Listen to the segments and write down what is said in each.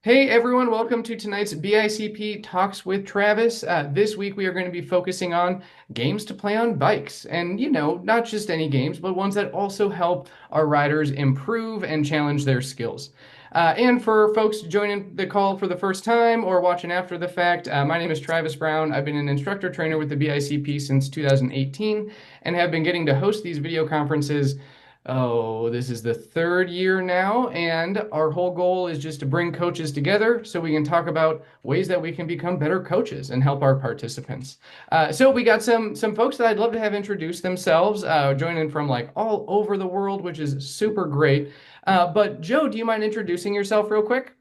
Hey everyone, welcome to tonight's BICP Talks with Travis. This week we are going to be focusing on games to play on bikes. And, not just any games, but ones that also help our riders improve and challenge their skills. And for folks joining the call for the first time or watching after the fact, my name is Travis Brown. I've been an instructor trainer with the BICP since 2018 and have been getting to host these video conferences. Oh, this is the third year now, and our whole goal is just to bring coaches together so we can talk about ways that we can become better coaches and help our participants. So we got some folks that I'd love to have introduce themselves, joining from like all over the world, which is super great. But Joe, do you mind introducing yourself real quick?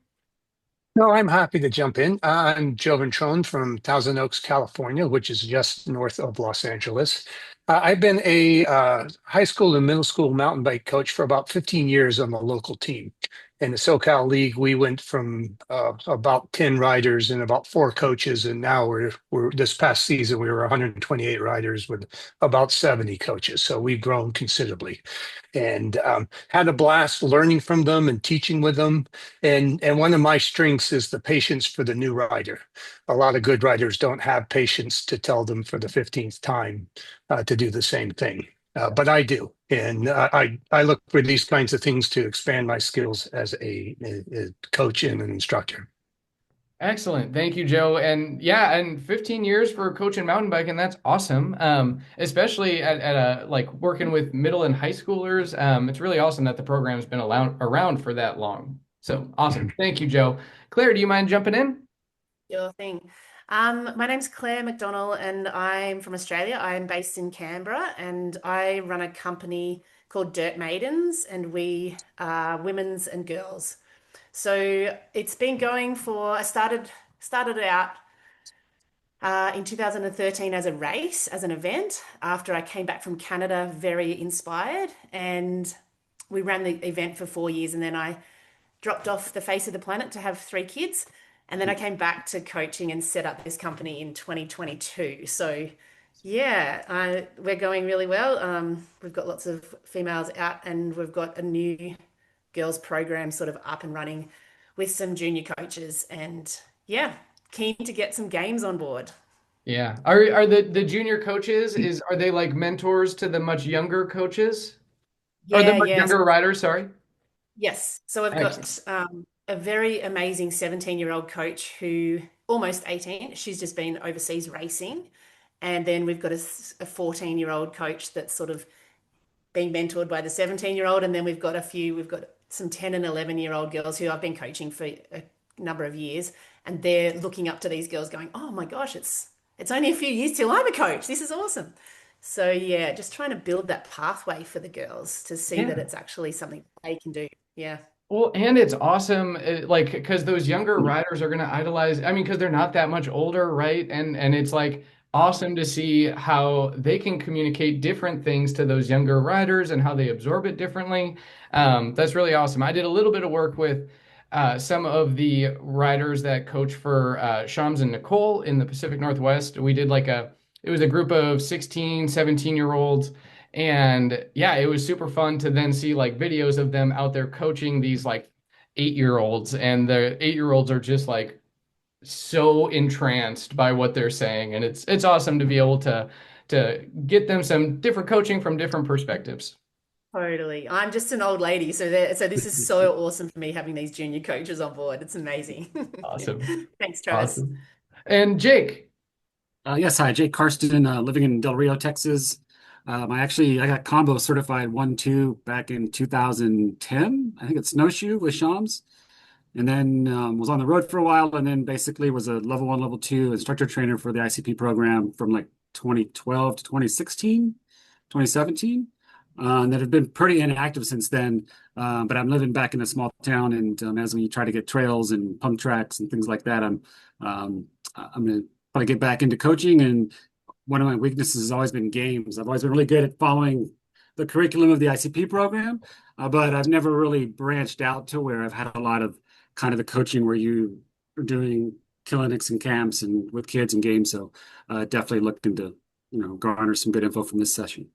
No, I'm happy to jump in. I'm Joe Ventrone from Thousand Oaks, California, which is just north of Los Angeles. I've been a high school and middle school mountain bike coach for about 15 years on the local team. In the SoCal League, we went from about 10 riders and about four coaches, and now we're this past season we were 128 riders with about 70 coaches. So we've grown considerably, and had a blast learning from them and teaching with them. And one of my strengths is the patience for the new rider. A lot of good riders don't have patience to tell them for the 15th time to do the same thing. But I do, and I look for these kinds of things to expand my skills as a coach and an instructor. Excellent. Thank you, Joe. And yeah, and 15 years for coaching mountain biking, that's awesome. Especially at a like working with middle and high schoolers. It's really awesome that the program's been around for that long. So awesome. Thank you, Joe. Claire, do you mind jumping in? Sure thing. My name's Claire McDonnell and I'm from Australia. I'm based in Canberra and I run a company called Dirt Maidens and we are women's and girls. So it's been going for, I started it out in 2013 as a race, as an event, after I came back from Canada very inspired. And we ran the event for 4 years and then I dropped off the face of the planet to have three kids. And then I came back to coaching and set up this company in 2022. So, yeah, we're going really well. We've got lots of females out, and we've got a new girls program sort of up and running with some junior coaches. And yeah, keen to get some games on board. Yeah. Are the junior coaches are they like mentors to the much younger coaches? Or the Yeah, much yes. younger riders, sorry. Yes. So I've Excellent. got a very amazing 17-year-old coach who almost 18. She's just been overseas racing. And then we've got a 14-year-old coach that's sort of being mentored by the 17-year-old. And then we've got some 10 and 11-year-old girls who I've been coaching for a number of years. And they're looking up to these girls going, oh my gosh, it's only a few years till I'm a coach. This is awesome. So yeah, just trying to build that pathway for the girls to see that Yeah. it's actually something they can do. Yeah. Well, and it's awesome, like, because those younger riders are going to idolize. I mean, because they're not that much older, right? And it's like awesome to see how they can communicate different things to those younger riders and how they absorb it differently. That's really awesome. I did a little bit of work with some of the riders that coach for Shams and Nicole in the Pacific Northwest. We did it was a group of 16, 17-year olds. And yeah, it was super fun to then see like videos of them out there coaching these like 8-year olds. And the 8-year olds are just like so entranced by what they're saying. And it's awesome to be able to get them some different coaching from different perspectives. Totally. I'm just an old lady, so this is so awesome for me having these junior coaches on board. It's amazing. Yeah. Awesome. Thanks, Travis. Awesome. And Jake. Yes, hi, Jake Karsten, living in Del Rio, Texas. I got combo certified 1-2 back in 2010. I think it's snowshoe with Shams, and then was on the road for a while, and then basically was a level one, level two instructor trainer for the ICP program from like 2012 to 2016, 2017. And that have been pretty inactive since then. But I'm living back in a small town, and as we try to get trails and pump tracks and things like that, I'm going to probably get back into coaching. And one of my weaknesses has always been games. I've always been really good at following the curriculum of the ICP program, but I've never really branched out to where I've had a lot of kind of the coaching where you are doing clinics and camps and with kids and games. So definitely looking to garner some good info from this session.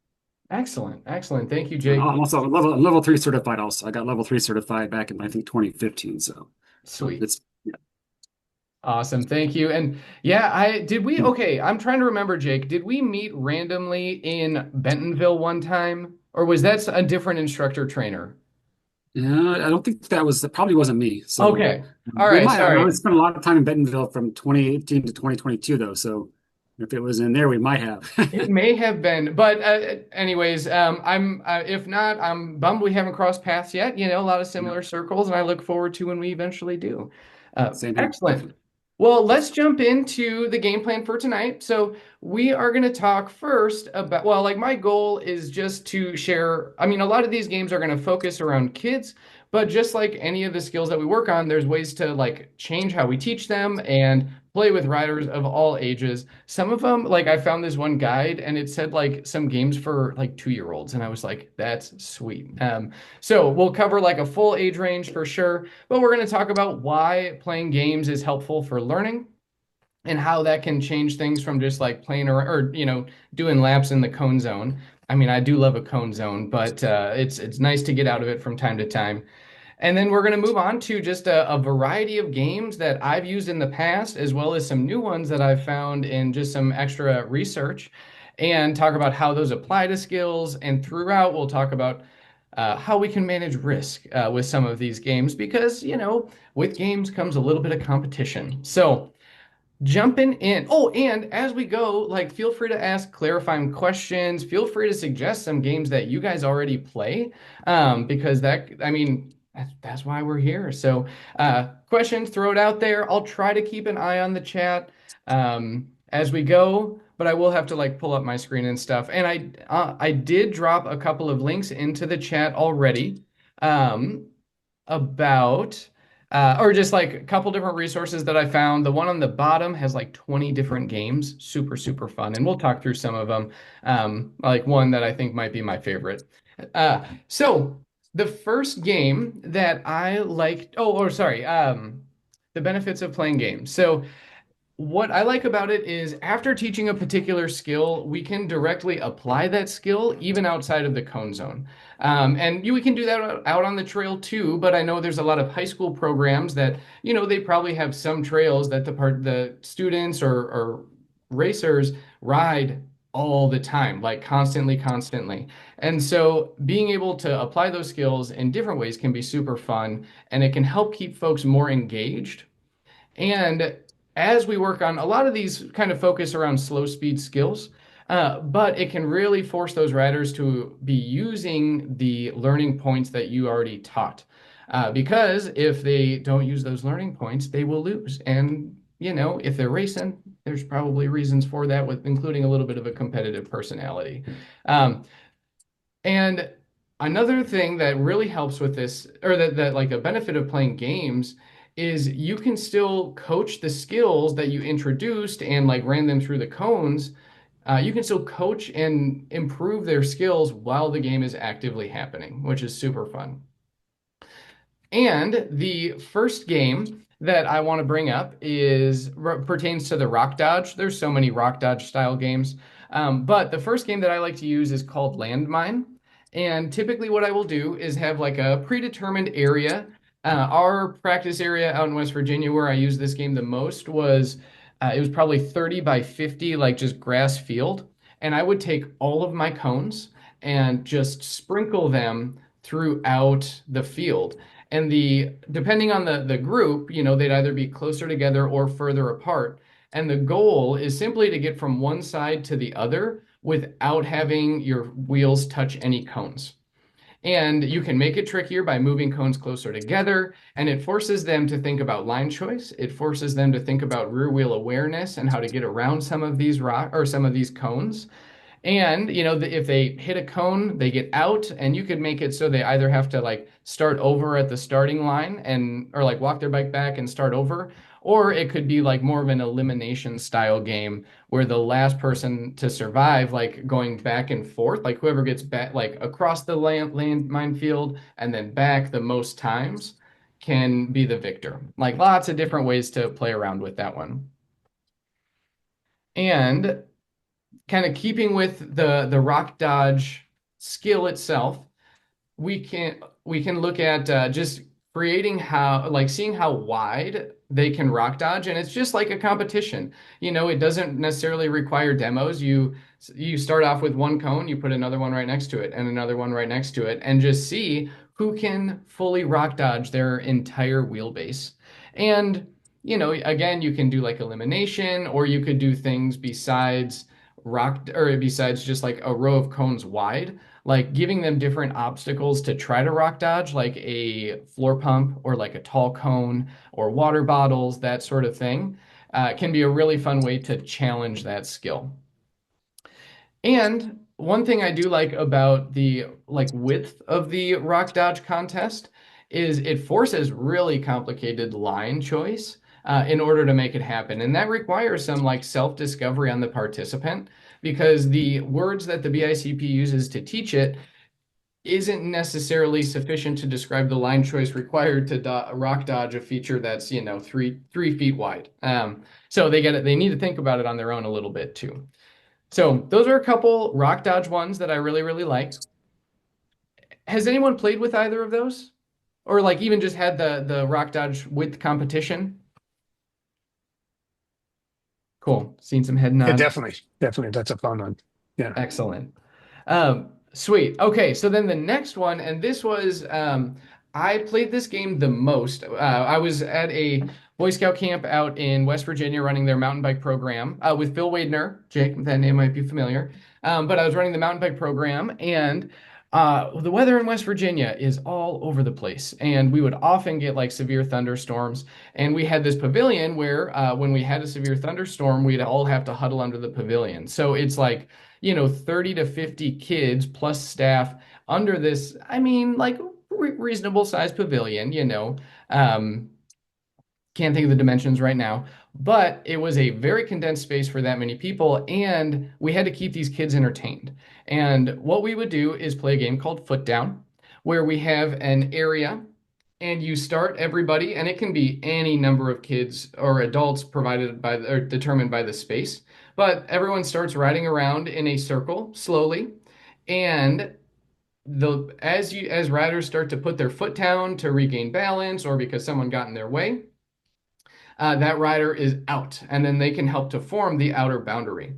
Excellent. Excellent. Thank you, And Jake. I'm also level three certified. Also, I got level three certified back in I think 2015. So Sweet. it's Awesome. Thank you. And yeah, I did we okay, I'm trying to remember, Jake. Did we meet randomly in Bentonville one time? Or was that a different instructor trainer? Yeah, I don't think that probably wasn't me. So Okay. All we right. might, I mean, I Sorry. spent a lot of time in Bentonville from 2018 to 2022 though. So if it was in there, we might have. It may have been, but anyways, I'm if not, I'm bummed we haven't crossed paths yet. You know, a lot of Yeah, similar circles, and I look forward to when we eventually do. same here. Excellent. Well, let's jump into the game plan for tonight. So we are going to talk first about, well, like my goal is just to share. I mean, a lot of these games are going to focus around kids, but just like any of the skills that we work on, there's ways to like change how we teach them and play with riders of all ages. Some of them, like I found this one guide and it said like some games for like 2-year-olds, and I was like, that's sweet. So we'll cover like a full age range for sure, but we're going to talk about why playing games is helpful for learning and how that can change things from just like playing or doing laps in the cone zone. I mean, I do love a cone zone, but it's nice to get out of it from time to time. And then we're going to move on to just a variety of games that I've used in the past, as well as some new ones that I've found in just some extra research, and talk about how those apply to skills. And throughout, we'll talk about how we can manage risk with some of these games, because, with games comes a little bit of competition. So, jumping in. Oh, and as we go, like feel free to ask clarifying questions. Feel free to suggest some games that you guys already play, because I mean, that's why we're here. So, questions, throw it out there. I'll try to keep an eye on the chat as we go, but I will have to like pull up my screen and stuff. And I did drop a couple of links into the chat already. Um, about or just like a couple different resources that I found. The one on the bottom has like 20 different games, super, super fun. And we'll talk through some of them. Like one that I think might be my favorite. So the first game that I liked, oh, or sorry, the benefits of playing games. So what I like about it is after teaching a particular skill, we can directly apply that skill even outside of the cone zone. And we can do that out on the trail too, but I know there's a lot of high school programs that, they probably have some trails that the students or racers ride all the time, like constantly, constantly. And so being able to apply those skills in different ways can be super fun, and it can help keep folks more engaged. And as we work on a lot of these kind of focus around slow speed skills, but it can really force those riders to be using the learning points that you already taught. Because if they don't use those learning points, they will lose. And, if they're racing, there's probably reasons for that, with including a little bit of a competitive personality. Um, and another thing that really helps with this, or that like a benefit of playing games, is you can still coach the skills that you introduced and like ran them through the cones. You can still coach and improve their skills while the game is actively happening, which is super fun. And the first game that I want to bring up pertains to the rock dodge. There's so many rock dodge style games. But the first game that I like to use is called Landmine. And typically what I will do is have like a predetermined area. Our practice area out in West Virginia where I used this game the most was it was probably 30 by 50, like just grass field. And I would take all of my cones and just sprinkle them throughout the field. And depending on the group, they'd either be closer together or further apart. And the goal is simply to get from one side to the other without having your wheels touch any cones. And you can make it trickier by moving cones closer together, and it forces them to think about line choice. It forces them to think about rear wheel awareness and how to get around some of these some of these cones. And, if they hit a cone, they get out, and you could make it so they either have to like start over at the starting line or like walk their bike back and start over, or it could be like more of an elimination style game where the last person to survive, like going back and forth, like whoever gets back, like across the land minefield and then back the most times can be the victor. Like lots of different ways to play around with that one. And kind of keeping with the rock dodge skill itself, we can look at just creating how, like seeing how wide they can rock dodge. And it's just like a competition. It doesn't necessarily require demos. You start off with one cone, you put another one right next to it and another one right next to it, and just see who can fully rock dodge their entire wheelbase. And, again, you can do like elimination, or you could do things besides just like a row of cones wide, like giving them different obstacles to try to rock dodge, like a floor pump or like a tall cone or water bottles, that sort of thing, can be a really fun way to challenge that skill. And one thing I do like about the like width of the rock dodge contest is it forces really complicated line choice in order to make it happen. And that requires some like self-discovery on the participant, because the words that the BICP uses to teach it isn't necessarily sufficient to describe the line choice required to rock dodge a feature that's, 3 feet wide. So they need to think about it on their own a little bit too. So those are a couple rock dodge ones that I really, really like. Has anyone played with either of those? Or like even just had the rock dodge with competition? Cool. Seen some head Yeah, nods. definitely. Definitely. That's a fun one. Yeah. Excellent. Sweet. Okay, so then the next one, and this was I played this game the most. I was at a Boy Scout camp out in West Virginia running their mountain bike program with Phil Wadner. Jake, that name might be familiar. But I was running the mountain bike program, and the weather in West Virginia is all over the place, and we would often get like severe thunderstorms. And we had this pavilion where when we had a severe thunderstorm, we'd all have to huddle under the pavilion. So it's like 30 to 50 kids plus staff under this, I mean, like reasonable sized pavilion. Um, can't think of the dimensions right now, but it was a very condensed space for that many people, and we had to keep these kids entertained. And what we would do is play a game called Foot Down, where we have an area and you start everybody, and it can be any number of kids or adults provided by or determined by the space. But everyone starts riding around in a circle slowly, and as riders start to put their foot down to regain balance or because someone got in their way, that rider is out, and then they can help to form the outer boundary.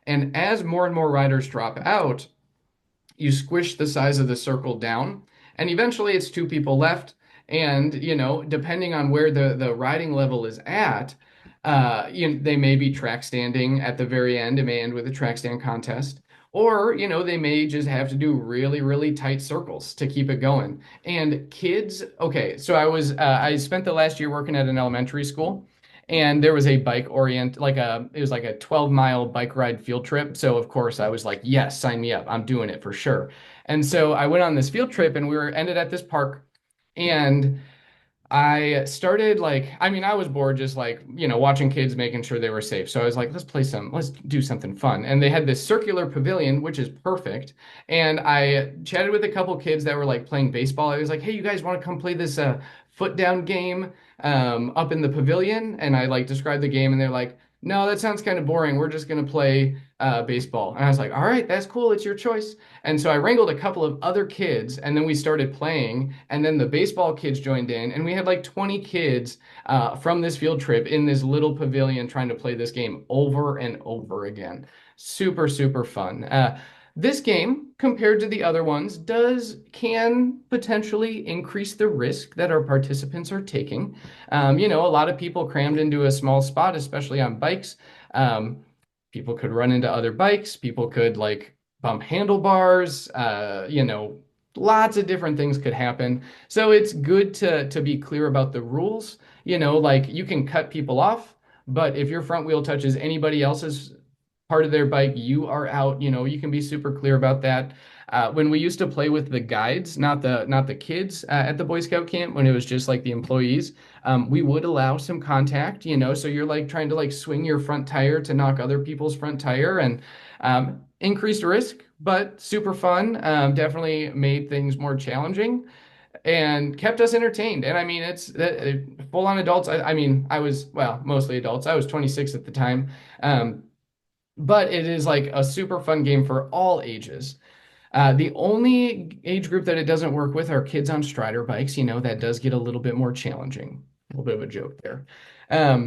And as more and more riders drop out, you squish the size of the circle down, and eventually it's two people left. And depending on where the riding level is at, they may be track standing at the very end. It may end with a track stand contest, or they may just have to do really, really tight circles to keep it going. And kids, okay, so I spent the last year working at an elementary school, and there was a it was like a 12-mile bike ride field trip. So of course I was like, yes, sign me up. I'm doing it for sure. And so I went on this field trip, and ended at this park, and I started like, I mean, I was bored just like, watching kids, making sure they were safe. So I was like, let's do something fun. And they had this circular pavilion, which is perfect. And I chatted with a couple kids that were like playing baseball. I was like, hey, you guys want to come play this foot down game up in the pavilion? And I like described the game, and they're like, no, that sounds kind of boring. We're just going to play baseball. And I was like, all right, that's cool. It's your choice. And so I wrangled a couple of other kids, and then we started playing. And then the baseball kids joined in, and we had like 20 kids from this field trip in this little pavilion trying to play this game over and over again. Super, super fun. This game, compared to the other ones, can potentially increase the risk that our participants are taking. A lot of people crammed into a small spot, especially on bikes. People could run into other bikes. People could like bump handlebars. Lots of different things could happen. So it's good to be clear about the rules. Like you can cut people off, but if your front wheel touches anybody else's part of their bike, you are out. You can be super clear about that. When we used to play with the guides, not the kids at the Boy Scout camp, when it was just like the employees, we would allow some contact. So you're like trying to like swing your front tire to knock other people's front tire, and increased risk, but super fun. Definitely made things more challenging and kept us entertained. And I mean, it's full on adults. I mean, I was, well, mostly adults. I was 26 at the time. But it is like a super fun game for all ages. The only age group that it doesn't work with are kids on Strider bikes. That does get a little bit more challenging. A little bit of a joke there.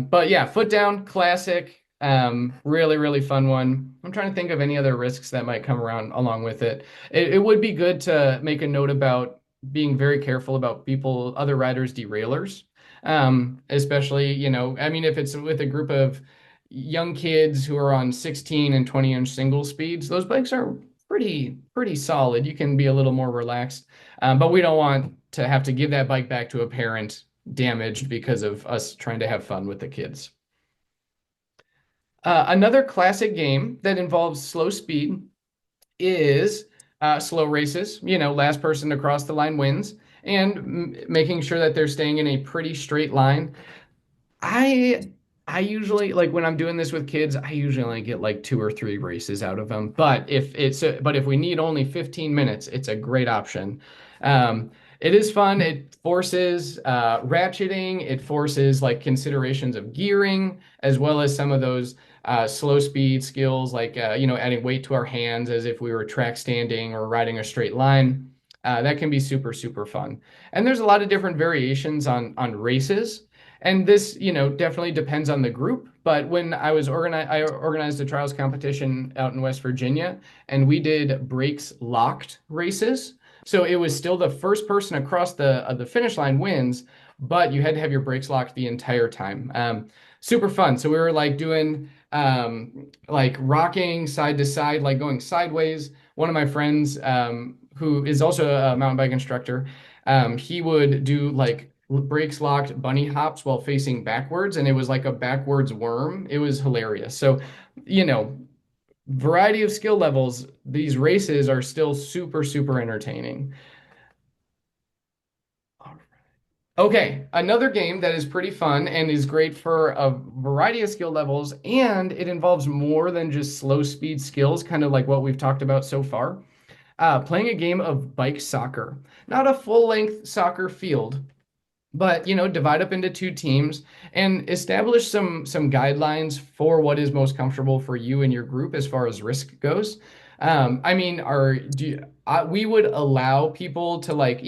But yeah, foot down, classic. Really, really fun one. I'm trying to think of any other risks that might come around along with it. It would be good to make a note about being very careful about other riders' derailers. Especially, I mean, if it's with a group of young kids who are on 16 and 20-inch single speeds, those bikes are pretty solid. You can be a little more relaxed, but we don't want to have to give that bike back to a parent damaged because of us trying to have fun with the kids. Another classic game that involves slow speed is slow races. Last person to cross the line wins, and making sure that they're staying in a pretty straight line. I I usually like when I'm doing this with kids, I usually only get like 2 or 3 races out of them. But if we need only 15 minutes, it's a great option. It is fun. It forces ratcheting. It forces like considerations of gearing, as well as some of those slow speed skills, like adding weight to our hands as if we were track standing or riding a straight line. That can be super fun. And there's a lot of different variations on races. And this, definitely depends on the group. But when I organized a trials competition out in West Virginia, and we did brakes locked races. So it was still the first person across the finish line wins, but you had to have your brakes locked the entire time. Super fun. So we were like doing like rocking side to side, like going sideways. One of my friends, who is also a mountain bike instructor, he would do like brakes locked bunny hops while facing backwards, and it was like a backwards worm. It was hilarious. So, you know, variety of skill levels, these races are still super entertaining. Okay, another game that is pretty fun and is great for a variety of skill levels, and it involves more than just slow speed skills, kind of like what we've talked about so far. Playing a game of bike soccer, not a full length soccer field, but divide up into 2 teams and establish some guidelines for what is most comfortable for you and your group as far as risk goes. I mean, we would allow people to like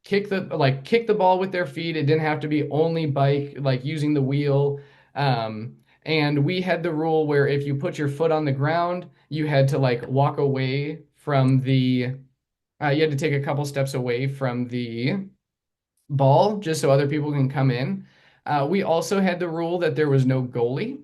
kick the ball with their feet. It didn't have to be only bike, like using the wheel. And we had the rule where if you put your foot on the ground, you had to like walk away from the you had to take a couple steps away from the ball just so other people can come in. We also had the rule that there was no goalie,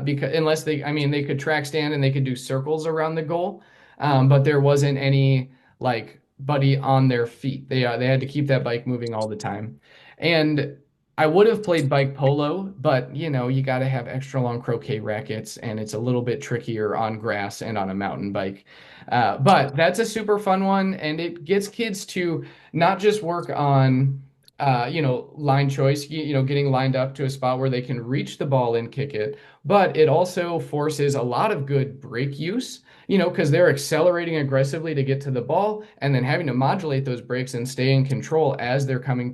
because unless I mean, they could track stand and they could do circles around the goal, but there wasn't any like buddy on their feet. They had to keep that bike moving all the time. And I would have played bike polo, but you got to have extra long croquet rackets, and it's a little bit trickier on grass and on a mountain bike. But that's a super fun one, and it gets kids to not just work on line choice, getting lined up to a spot where they can reach the ball and kick it. But it also forces a lot of good brake use, because they're accelerating aggressively to get to the ball and then having to modulate those brakes and stay in control as they're coming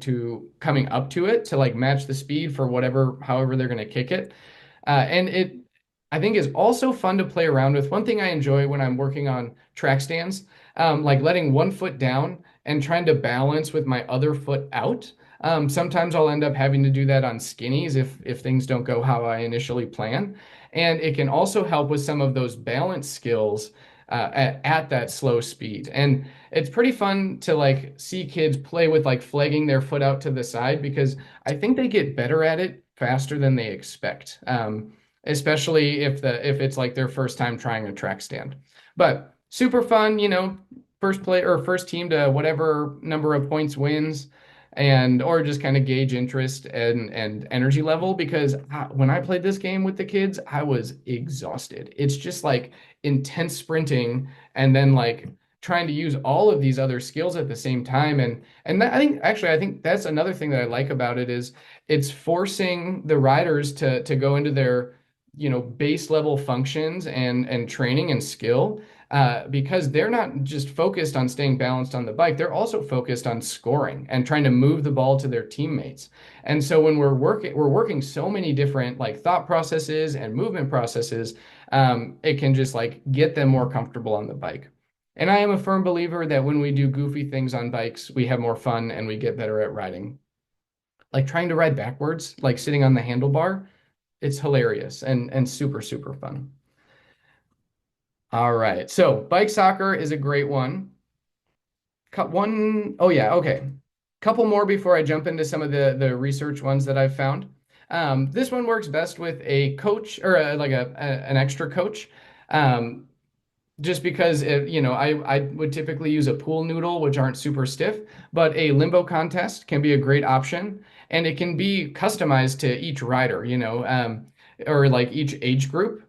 up to it to like match the speed for however they're going to kick it. And it, I think, is also fun to play around with. One thing I enjoy when I'm working on track stands, like letting one foot down and trying to balance with my other foot out. Sometimes I'll end up having to do that on skinnies if things don't go how I initially plan. And it can also help with some of those balance skills at that slow speed. And it's pretty fun to like see kids play with like flagging their foot out to the side, because I think they get better at it faster than they expect. Especially if it's like their first time trying a track stand. But super fun, first team to whatever number of points wins, and or just kind of gauge interest and energy level, because when I played this game with the kids, I was exhausted. It's just like intense sprinting and then like trying to use all of these other skills at the same time. And that, I think that's another thing that I like about it is it's forcing the riders to go into their base level functions and training and skill, because they're not just focused on staying balanced on the bike, they're also focused on scoring and trying to move the ball to their teammates. And so when we're working so many different like thought processes and movement processes, it can just like get them more comfortable on the bike. And I am a firm believer that when we do goofy things on bikes, we have more fun and we get better at riding. Like trying to ride backwards, like sitting on the handlebar, it's hilarious and super, super fun. All right. So bike soccer is a great one. Cut one, oh yeah, okay. Couple more before I jump into some of the research ones that I've found. This one works best with a coach or an extra coach. Um, just because I would typically use a pool noodle, which aren't super stiff, but a limbo contest can be a great option, and it can be customized to each rider, or like each age group.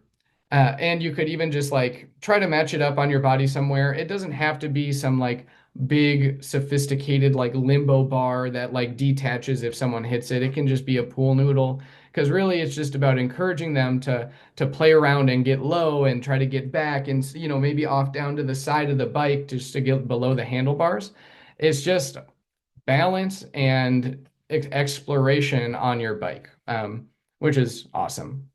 And you could even just like try to match it up on your body somewhere. It doesn't have to be some like big, sophisticated like limbo bar that like detaches if someone hits it. It can just be a pool noodle because really it's just about encouraging them to play around and get low and try to get back and maybe off down to the side of the bike just to get below the handlebars. It's just balance and exploration on your bike, which is awesome.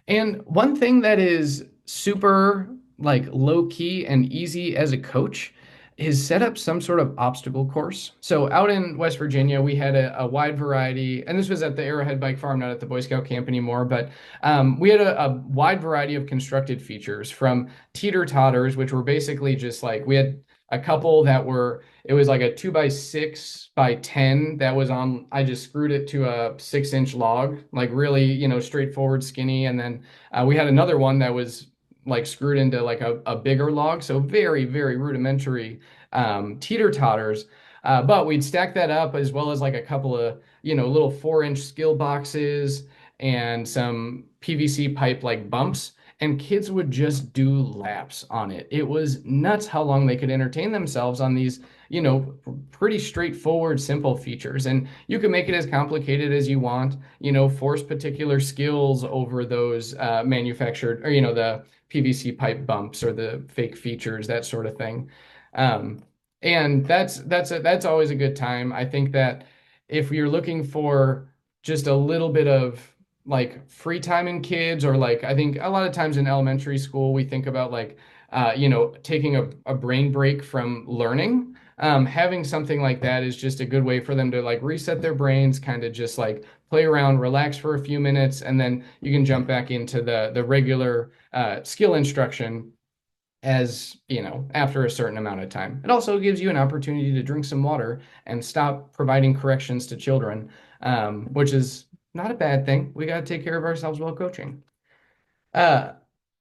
And one thing that is super like low key and easy as a coach is set up some sort of obstacle course. So out in West Virginia, we had a wide variety, and this was at the Arrowhead Bike Farm, not at the Boy Scout camp anymore, but we had a wide variety of constructed features from teeter totters, which were basically just like we had a couple that were it was like a 2x6x10 that was on I just screwed it to a 6-inch log, like really straightforward skinny, and then we had another one that was like screwed into like a bigger log, so very, very rudimentary teeter totters. But we'd stack that up as well as like a couple of, little 4-inch skill boxes and some PVC pipe like bumps. And kids would just do laps on it. It was nuts how long they could entertain themselves on these, pretty straightforward, simple features. And you can make it as complicated as you want, force particular skills over those manufactured or, the PVC pipe bumps or the fake features, that sort of thing. Um, and that's always a good time. I think that if you're looking for just a little bit of like free time in kids, or like I think a lot of times in elementary school we think about like taking a brain break from learning. Having something like that is just a good way for them to like reset their brains, kind of just like play around, relax for a few minutes, and then you can jump back into the regular skill instruction as after a certain amount of time. It also gives you an opportunity to drink some water and stop providing corrections to children, which is not a bad thing. We got to take care of ourselves while coaching. Uh,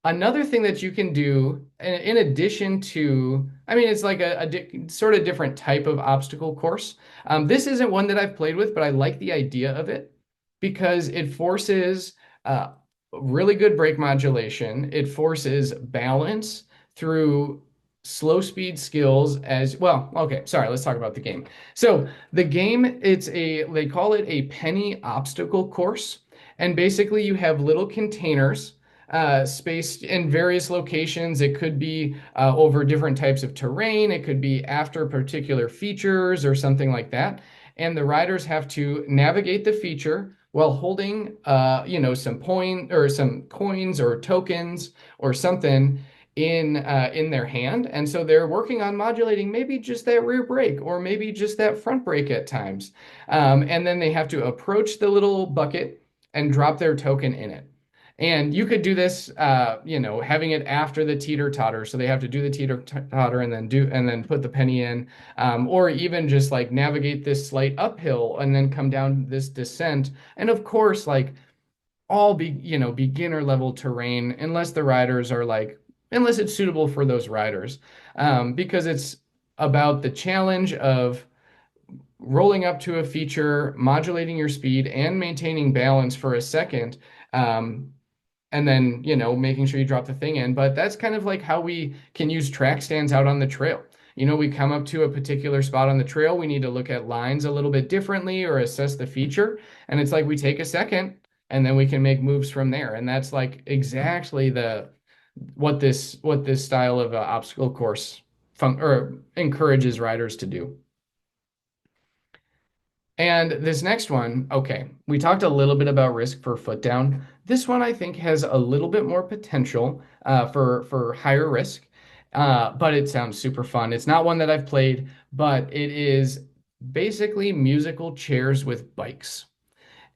Another thing that you can do, in addition to, I mean, it's like a sort of different type of obstacle course. This isn't one that I've played with, but I like the idea of it because it forces uh, really good brake modulation. It forces balance through slow speed skills as well. Okay, sorry, let's talk about the game. So the game, they call it a penny obstacle course. And basically you have little containers spaced in various locations. It could be over different types of terrain. It could be after particular features or something like that. And the riders have to navigate the feature while holding, some some coins or tokens or something in their hand. And so they're working on modulating maybe just that rear brake or maybe just that front brake at times. And then they have to approach the little bucket and drop their token in it. And you could do this, having it after the teeter totter. So they have to do the teeter totter and then put the penny in, or even just like navigate this slight uphill and then come down this descent. And of course, like beginner level terrain, unless the riders are like, unless it's suitable for those riders, because it's about the challenge of rolling up to a feature, modulating your speed, and maintaining balance for a second. And then, making sure you drop the thing in. But that's kind of like how we can use track stands out on the trail. We come up to a particular spot on the trail, we need to look at lines a little bit differently or assess the feature. And it's like we take a second and then we can make moves from there. And that's like exactly what this style of obstacle course or encourages riders to do. And this next one, okay, we talked a little bit about risk for foot down. This one I think has a little bit more potential for higher risk. But it sounds super fun. It's not one that I've played, but it is basically musical chairs with bikes.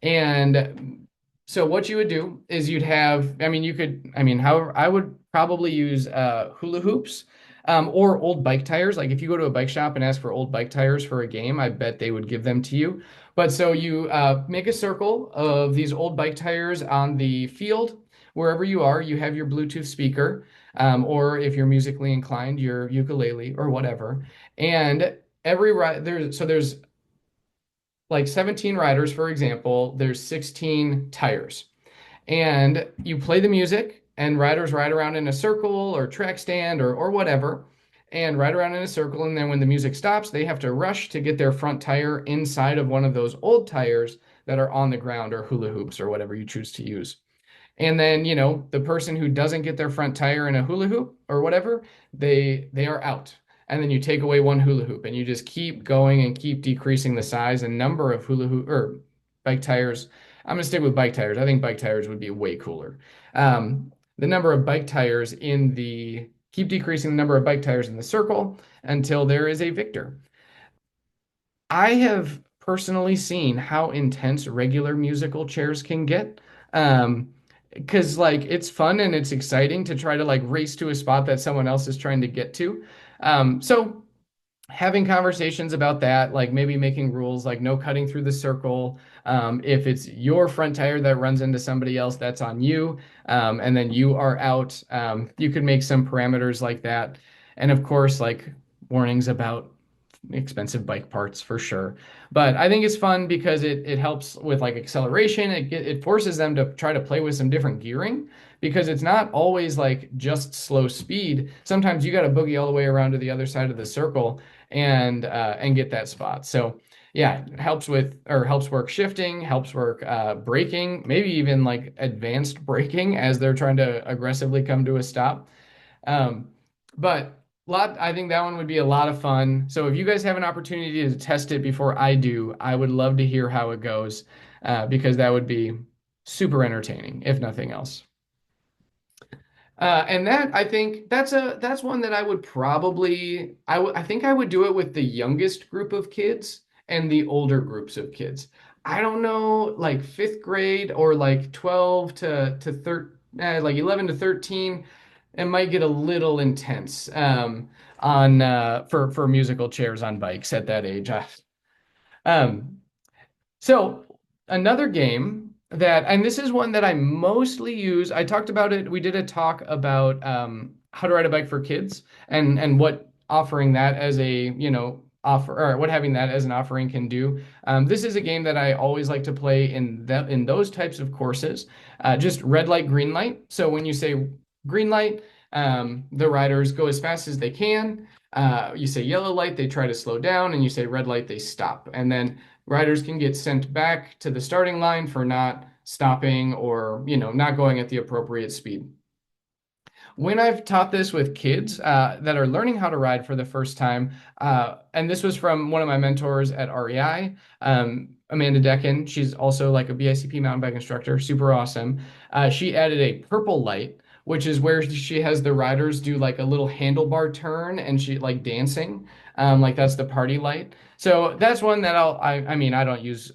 And so what you would do is you'd have, I mean, you could, I mean, however, I would probably use hula hoops or old bike tires. Like if you go to a bike shop and ask for old bike tires for a game, I bet they would give them to you. But so you make a circle of these old bike tires on the field. Wherever you are, you have your Bluetooth speaker, or if you're musically inclined, your ukulele or whatever. And every ride there's like 17 riders, for example, there's 16 tires. And you play the music, and riders ride around in a circle or track stand or whatever, and ride around in a circle. And then when the music stops, they have to rush to get their front tire inside of one of those old tires that are on the ground or hula hoops or whatever you choose to use. And then, the person who doesn't get their front tire in a hula hoop or whatever, they are out. And then you take away one hula hoop and you just keep going and keep decreasing the size and number of hula hoop or bike tires. I'm gonna stick with bike tires. I think bike tires would be way cooler. The number of bike tires in the keep decreasing the number of bike tires in the circle until there is a victor. I have personally seen how intense regular musical chairs can get. Because like it's fun and it's exciting to try to like race to a spot that someone else is trying to get to. So having conversations about that, like maybe making rules like no cutting through the circle. If it's your front tire that runs into somebody else, that's on you. And then you are out. You could make some parameters like that. And of course, like warnings about expensive bike parts for sure. But I think it's fun because it helps with like acceleration. It forces them to try to play with some different gearing because it's not always like just slow speed. Sometimes you got to boogie all the way around to the other side of the circle and get that spot. So yeah, it helps with or helps work shifting, helps work braking, maybe even like advanced braking as they're trying to aggressively come to a stop. Um, but I think that one would be a lot of fun. So if you guys have an opportunity to test it before I do, I would love to hear how it goes, because that would be super entertaining, if nothing else. And that I think that's one that I would probably I think I would do it with the youngest group of kids and the older groups of kids. I don't know, like fifth grade or like 12 to 13, like 11 to 13. It might get a little intense on for musical chairs on bikes at that age. Um, so another game that, and this is one that I mostly use. I talked about it. We did a talk about how to ride a bike for kids and what offering that as a offer or what having that as an offering can do. This is a game that I always like to play in those types of courses. Just red light, green light. So when you say green light, the riders go as fast as they can. You say yellow light, they try to slow down, and you say red light, they stop. And then riders can get sent back to the starting line for not stopping or, not going at the appropriate speed. When I've taught this with kids that are learning how to ride for the first time, and this was from one of my mentors at REI, Amanda Decken. She's also like a BICP mountain bike instructor, super awesome. She added a purple light, which is where she has the riders do like a little handlebar turn and she like dancing. Like that's the party light. So that's one that I mean, I don't use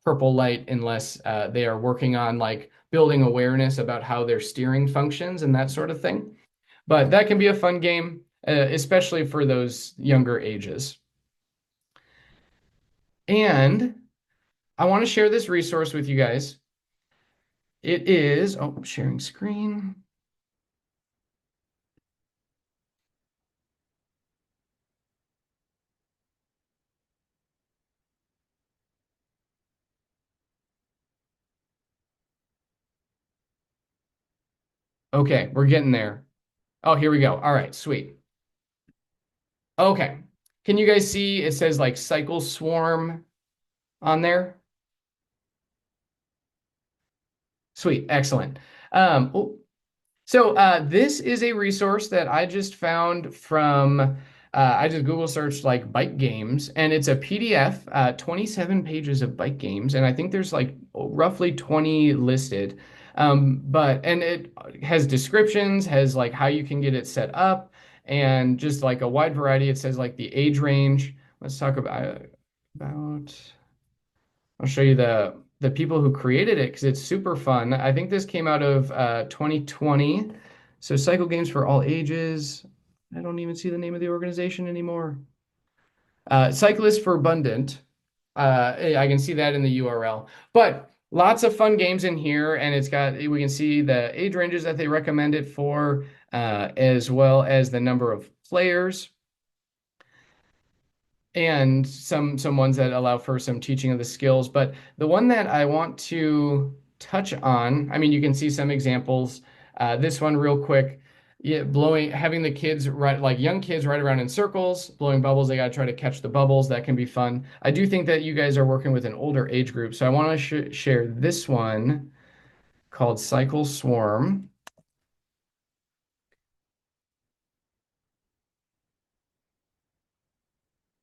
purple light unless they are working on like building awareness about how their steering functions and that sort of thing. But that can be a fun game, especially for those younger ages. And I want to share this resource with you guys. It is, sharing screen. Okay, we're getting there. Oh, here we go. All right, sweet. Okay. Can you guys see it says like cycle swarm on there? Sweet, excellent. So this is a resource that I just found from I just Google searched like bike games and it's a PDF, 27 pages of bike games, and I think there's like roughly 20 listed. But and it has descriptions, has like how you can get it set up, and just like a wide variety. It says like the age range. Let's talk about I'll show you the people who created it because it's super fun. I think this came out of 2020. So Cycle Games for All Ages. I don't even see the name of the organization anymore. Cyclists for Abundant. I can see that in the URL. But lots of fun games in here, and we can see the age ranges that they recommend it for, as well as the number of players and some ones that allow for some teaching of the skills. But the one that I want to touch on, I mean, you can see some examples. This one real quick. Yeah, having the kids like young kids ride around in circles, blowing bubbles. They got to try to catch the bubbles. That can be fun. I do think that you guys are working with an older age group, so I want to share this one called Cycle Swarm.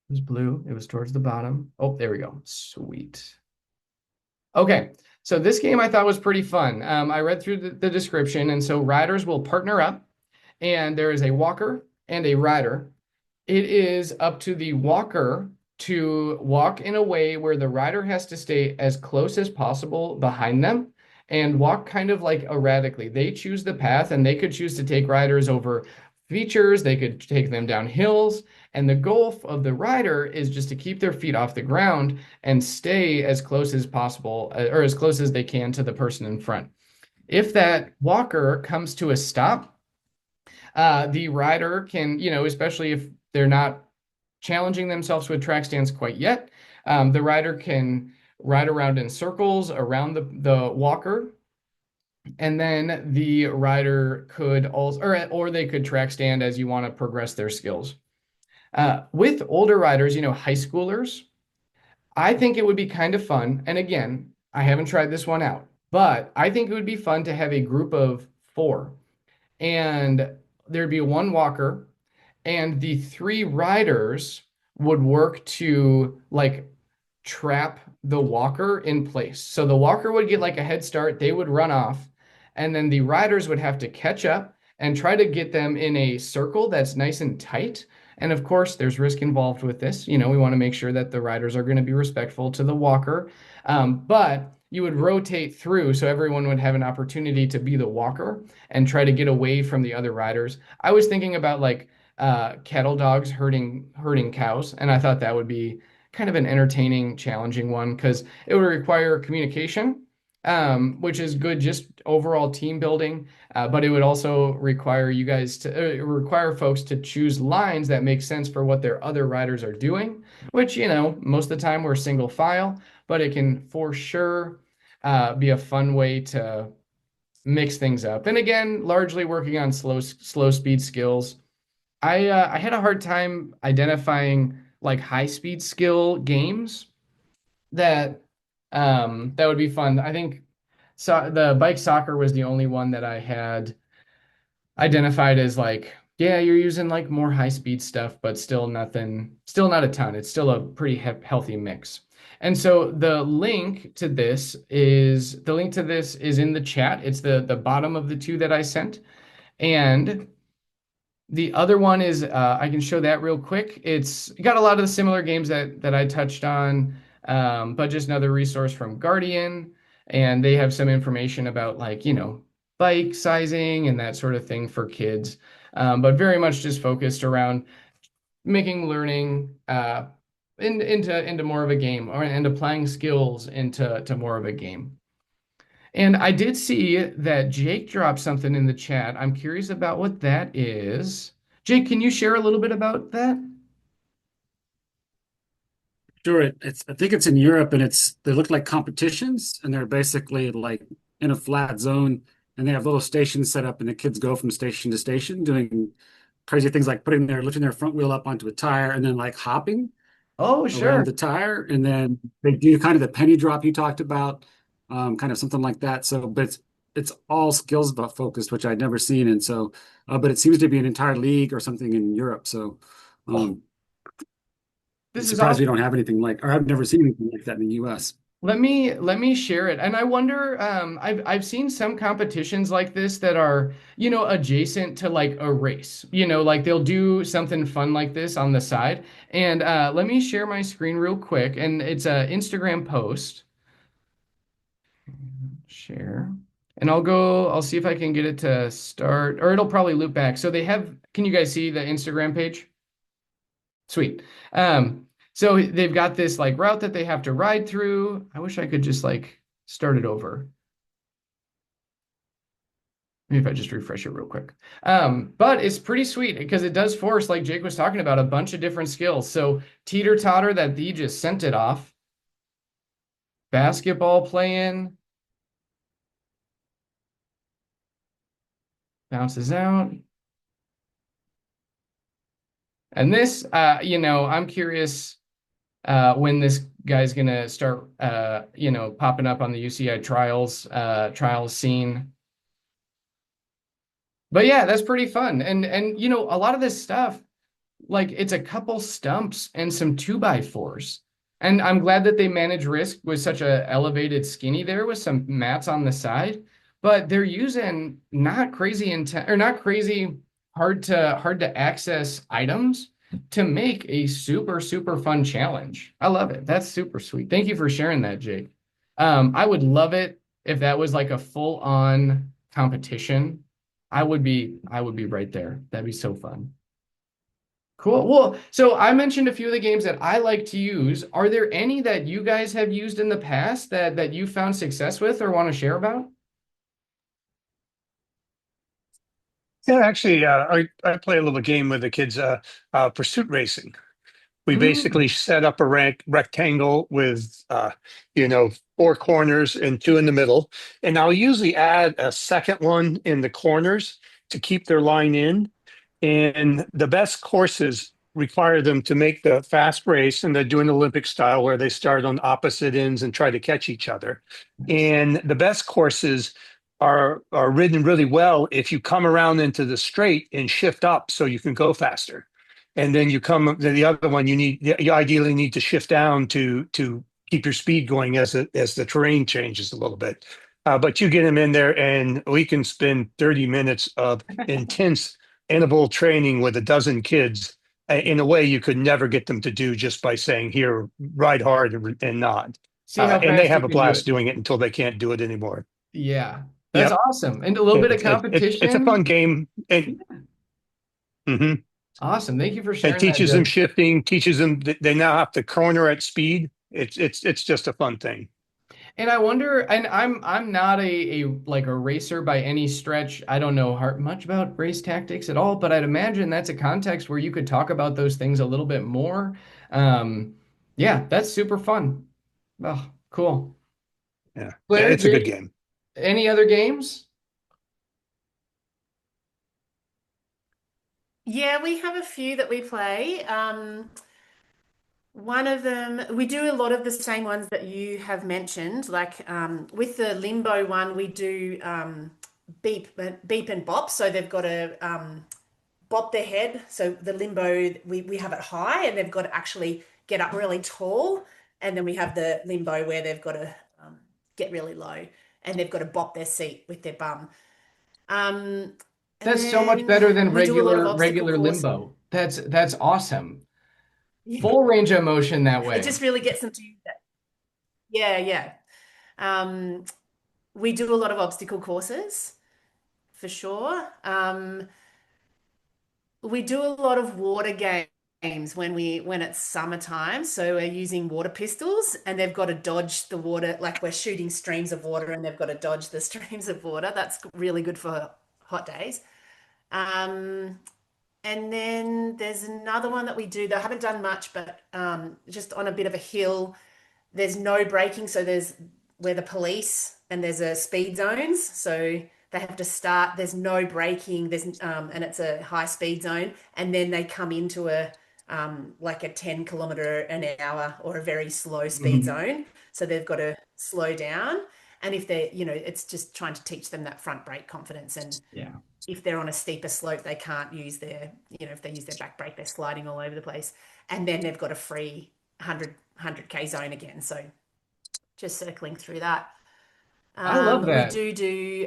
It was blue. It was towards the bottom. Oh, there we go. Sweet. Okay, so this game I thought was pretty fun. I read through the description, and so riders will partner up, and there is a walker and a rider. It is up to the walker to walk in a way where the rider has to stay as close as possible behind them and walk kind of like erratically. They choose the path, and they could choose to take riders over features, they could take them down hills. And the goal of the rider is just to keep their feet off the ground and stay as close as possible, or as close as they can to the person in front. If that walker comes to a stop, the rider can, especially if they're not challenging themselves with track stands quite yet, the rider can ride around in circles around the walker. And then the rider could also, or they could track stand as you want to progress their skills. With older riders, high schoolers, I think it would be kind of fun. And again, I haven't tried this one out, but I think it would be fun to have a group of 4. And there'd be one walker, and the 3 riders would work to like trap the walker in place. So the walker would get like a head start, they would run off, and then the riders would have to catch up and try to get them in a circle that's nice and tight. And of course, there's risk involved with this. We want to make sure that the riders are going to be respectful to the walker. But you would rotate through so everyone would have an opportunity to be the walker and try to get away from the other riders. I was thinking about like cattle dogs herding cows, and I thought that would be kind of an entertaining, challenging one because it would require communication, which is good, just overall team building. But it would also require you guys to require folks to choose lines that make sense for what their other riders are doing, which, most of the time we're single file, but it can for sure be a fun way to mix things up. And again, largely working on slow speed skills. I had a hard time identifying like high speed skill games that would be fun. I think the bike soccer was the only one that I had identified as like, yeah, you're using like more high speed stuff, but still not a ton. It's still a pretty healthy mix. And so the link to this is in the chat. It's the bottom of the 2 that I sent. And the other one is I can show that real quick. It's got a lot of the similar games that I touched on, but just another resource from Guardian, and they have some information about like bike sizing and that sort of thing for kids, but very much just focused around making learning into more of a game, and applying skills into more of a game. And I did see that Jake dropped something in the chat. I'm curious about what that is. Jake, can you share a little bit about that? Sure. I think it's in Europe, and they look like competitions, and they're basically like in a flat zone, and they have little stations set up, and the kids go from station to station doing crazy things like lifting their front wheel up onto a tire and then like hopping Oh, around sure. the tire, and then they do kind of the penny drop you talked about, kind of something like that. So, but it's all skills focused, which I'd never seen, and so, but it seems to be an entire league or something in Europe. So, Oh, I'm this is surprised we awesome. don't have anything like, or I've never seen anything like that in the U.S. Let me share it. And I wonder, I've seen some competitions like this that are, adjacent to like a race. Like they'll do something fun like this on the side. And let me share my screen real quick. And it's a Instagram post. Share. And I'll see if I can get it to start, or it'll probably loop back. So can you guys see the Instagram page? Sweet. So they've got this like route that they have to ride through. I wish I could just like start it over. Maybe if I just refresh it real quick. But it's pretty sweet because it does force, like Jake was talking about, a bunch of different skills. So teeter totter that he just sent it off. Basketball playing, bounces out. And this, I'm curious when this guy's gonna start, popping up on the UCI trials scene. But yeah, that's pretty fun. And a lot of this stuff, like it's a couple stumps and some 2x4s. And I'm glad that they manage risk with such a elevated skinny there with some mats on the side. But they're using not crazy intent or not crazy hard to access items to make a super, super fun challenge. I love it. That's super sweet. Thank you for sharing that, Jake. I would love it if that was like a full-on competition. I would be right there. That'd be so fun. Cool. Well, so I mentioned a few of the games that I like to use. Are there any that you guys have used in the past that you found success with or want to share about? Yeah, actually, I play a little game with the kids, pursuit racing. We basically Mm. set up a rectangle with, you know, four corners and two in the middle. And I'll usually add a second one in the corners to keep their line in. And the best courses require them to make the fast race, and they're doing Olympic style where they start on opposite ends and try to catch each other. Nice. And the best courses are ridden really well if you come around into the straight and shift up so you can go faster. And then you come to the other one, you ideally need to shift down to keep your speed going as the terrain changes a little bit. But you get them in there, and we can spend 30 minutes of intense interval training with a dozen kids in a way you could never get them to do just by saying, here, ride hard and nod. See how And they fast you have a can do blast it. doing it until they can't do it anymore. Yeah, that's Yep. awesome. And a little bit of It's a fun competition. game. And, mhm. Awesome. Thank you for It sharing that, teaches them Joe. shifting, teaches them that they now have to corner at speed. It's just a fun thing. And I wonder, and I'm not a like a racer by any stretch. I don't know much about race tactics at all, but I'd imagine that's a context where you could talk about those things a little bit more. Um, yeah, that's super fun. Oh, cool. Yeah. Yeah, Claire, it's a good Jake, game. any other games? Yeah, we have a few that we play. One of them, we do a lot of the same ones that you have mentioned. Like with the limbo one, we do beep and bop. So they've got to bop their head. So the limbo, we have it high, and they've got to actually get up really tall. And then we have the limbo where they've got to get really low, and they've got to bop their seat with their bum. Um, and That's so much then better than we do a lot of regular obstacle regular course. limbo. That's awesome. Yeah, Full range of motion that it way. just really gets them to use that. Yeah, yeah. Um, we do a lot of obstacle courses for sure. We do a lot of water games when it's summertime. So we're using water pistols, and they've got to dodge the water, like we're shooting streams of water, and they've got to dodge the streams of water. That's really good for hot days. Um, and then there's another one that we do that I haven't done much, but just on a bit of a hill. There's no braking, so there's where the police, and there's a speed zones, so they have to start. There's no braking. And it's a high speed zone, and then they come into a like a 10 kilometer an hour or a very slow speed Mhm. zone. So they've got to slow down, and if they're, it's just trying to teach them that front brake confidence. And Yeah. if they're on a steeper slope, they can't use if they use their back brake, they're sliding all over the place. And then they've got a free 100K zone again. So just circling through that. I love We that. do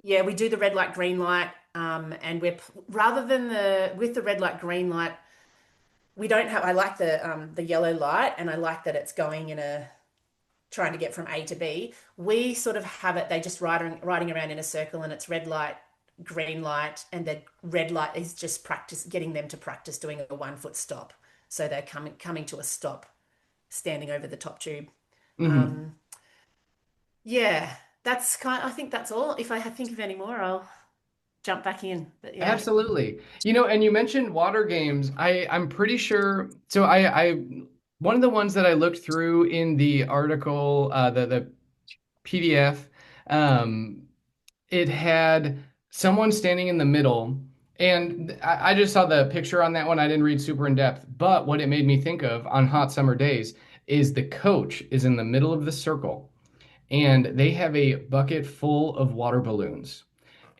yeah, we do the red light, green light, and rather than the with the red light, green light, we don't have. I like the yellow light, and I like that it's going in a trying to get from A to B. We sort of have it. They just riding around in a circle, and it's red light, green light, and the red light is just practice getting them to practice doing a 1 foot stop. So they're coming to a stop, standing over the top tube. Mhm. Um, yeah, that's kind. I think that's all. If I think of any more, I'll jump back in. But yeah. Absolutely. And you mentioned water games. I'm pretty sure. So I one of the ones that I looked through in the article, the PDF, um, it had someone standing in the middle, and I just saw the picture on that one. I didn't read super in depth, but what it made me think of on hot summer days is the coach is in the middle of the circle, and they have a bucket full of water balloons,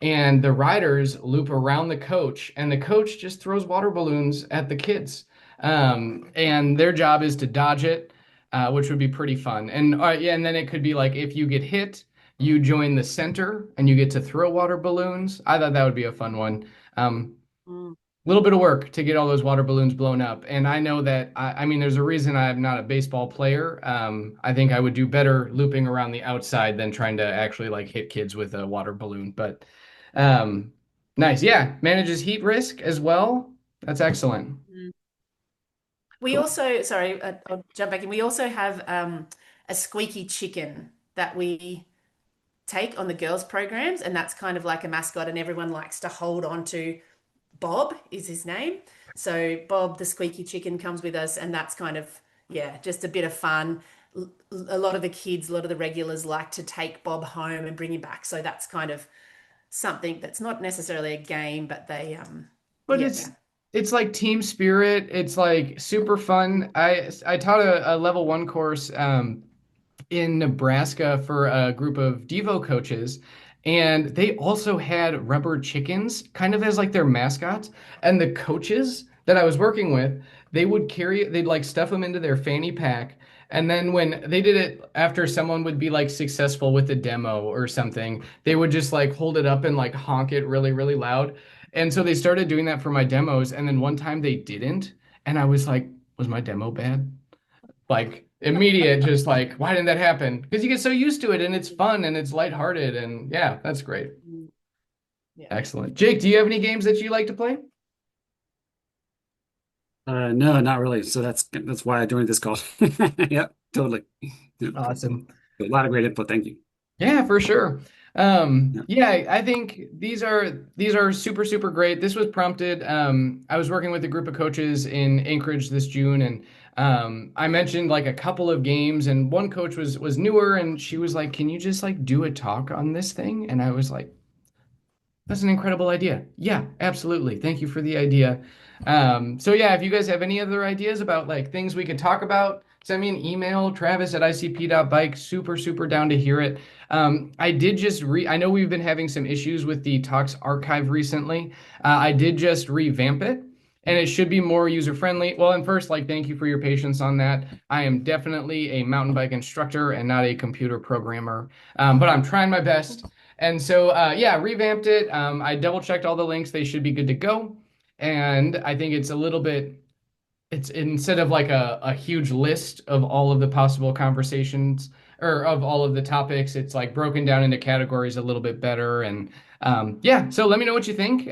and the riders loop around the coach, and the coach just throws water balloons at the kids, and their job is to dodge it, which would be pretty fun. And yeah, and then it could be like if you get hit, you join the center and you get to throw water balloons. I thought that would be a fun one. Mm. Little bit of work to get all those water balloons blown up. And I know that, I mean, there's a reason I'm not a baseball player. I think I would do better looping around the outside than trying to actually like hit kids with a water balloon. But um, nice. Yeah. Manages heat risk as well. That's excellent. Mm. We Cool. also, sorry, I'll jump back in. We also have a squeaky chicken that we take on the girls' programs, and that's kind of like a mascot, and everyone likes to hold on to. Bob is his name. So Bob, the squeaky chicken, comes with us, and that's kind of, yeah, just a bit of fun. A lot of the kids, a lot of the regulars like to take Bob home and bring him back. So that's kind of something that's not necessarily a game, but they, But yeah. it's like team spirit. It's like super fun. I taught a level one course in Nebraska for a group of Devo coaches, and they also had rubber chickens kind of as like their mascots. And the coaches that I was working with, they'd like stuff them into their fanny pack. And then when they did it after someone would be like successful with a demo or something, they would just like hold it up and like honk it really, really loud. And so they started doing that for my demos. And then one time they didn't. And I was like, was my demo bad? Like immediate, just like, why didn't that happen? Because you get so used to it and it's fun and it's lighthearted. And yeah, that's great. Yeah. Excellent. Jake, do you have any games that you like to play? No, not really. So that's why I joined this call. Yep, totally. Yep. Awesome. A lot of great input. Thank you. Yeah, for sure. Yeah. Yeah, I think these are super, super great. This was prompted. I was working with a group of coaches in Anchorage this June, and I mentioned like a couple of games, and one coach was newer, and she was like, "Can you just like do a talk on this thing?" And I was like, that's an incredible idea. Yeah, absolutely. Thank you for the idea. So yeah, if you guys have any other ideas about like things we could talk about, send me an email, Travis at icp.bike. Super, super down to hear it. I did just I know we've been having some issues with the Talks archive recently. I did just revamp it. And it should be more user friendly. Well, and first, like, thank you for your patience on that. I am definitely a mountain bike instructor and not a computer programmer, but I'm trying my best. And so, yeah, revamped it. I double checked all the links. They should be good to go. And I think it's a little bit, it's instead of like a huge list of all of the possible conversations or of all of the topics, it's like broken down into categories a little bit better. And yeah, so let me know what you think.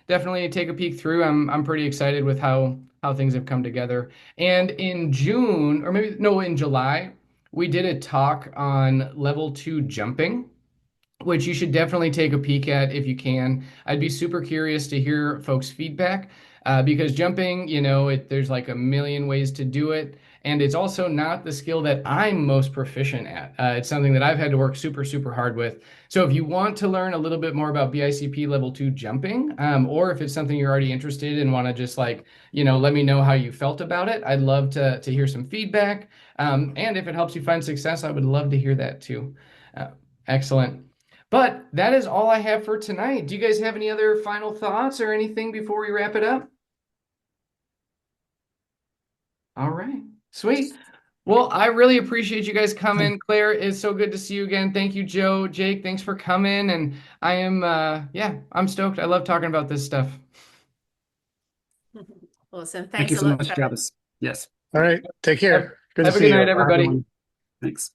Definitely take a peek through. I'm pretty excited with how things have come together. And in June, or maybe no, in July, we did a talk on level two jumping, which you should definitely take a peek at if you can. I'd be super curious to hear folks' feedback, because jumping, there's like a million ways to do it. And it's also not the skill that I'm most proficient at. It's something that I've had to work super, super hard with. So if you want to learn a little bit more about BICP level two jumping, or if it's something you're already interested in, want to just like, let me know how you felt about it. I'd love to hear some feedback. And if it helps you find success, I would love to hear that too. Uh, Excellent. But that is all I have for tonight. Do you guys have any other final thoughts or anything before we wrap it up? All right, sweet. Well, I really appreciate you guys coming. Claire, it's so good to see you again. Thank you, Joe. Jake, thanks for coming. And I am, yeah, I'm stoked. I love talking about this stuff. Awesome. Thank Thanks you a so lot, much, Travis. Travis. Yes. All right. Take Have, care. Good to have a see good you. night, Bye, everybody. everyone. Thanks.